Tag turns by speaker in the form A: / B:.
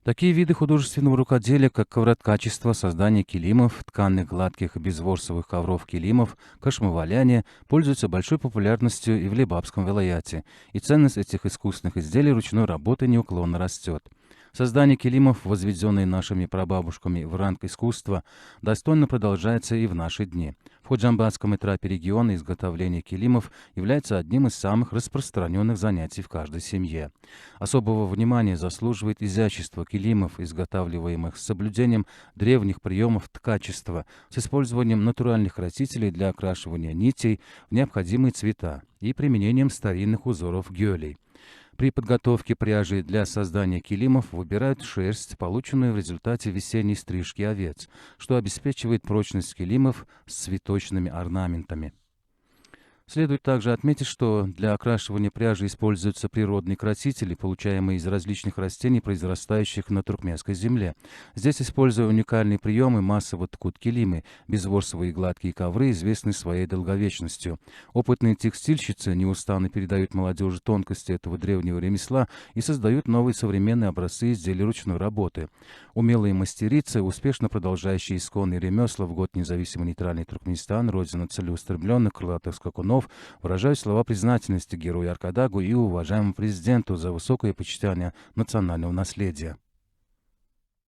A: Такие виды художественного рукоделия, как ковроткачество, создание килимов, тканых гладких и безворсовых ковров килимов, кашмываляние, пользуются большой популярностью и в Лебабском вилаяте, и ценность этих искусственных изделий ручной работы неуклонно растет. Создание килимов, возведенные нашими прабабушками в ранг искусства, достойно продолжается и в наши дни. В Ходжамбатском этапе региона изготовление килимов является одним из самых распространенных занятий в каждой семье. Особого внимания заслуживает изящество килимов, изготавливаемых с соблюдением древних приемов ткачества, с использованием натуральных растителей для окрашивания нитей в необходимые цвета и применением старинных узоров гёлей. При подготовке пряжи для создания килимов выбирают шерсть, полученную в результате весенней стрижки овец, что обеспечивает прочность килимов с цветочными орнаментами. Следует также отметить, что для окрашивания пряжи используются природные красители, получаемые из различных растений, произрастающих на туркменской земле. Здесь, используя уникальные приемы, массово ткут килимы, безворсовые гладкие ковры, известные своей долговечностью. Опытные текстильщицы неустанно передают молодежи тонкости этого древнего ремесла и создают новые современные образцы изделий ручной работы. Умелые мастерицы, успешно продолжающие исконные ремесла в год независимый нейтральный Туркменистан, родина целеустремленных крылатых скакунов, выражаю слова признательности герою Аркадагу и уважаемому президенту за высокое почитание национального наследия.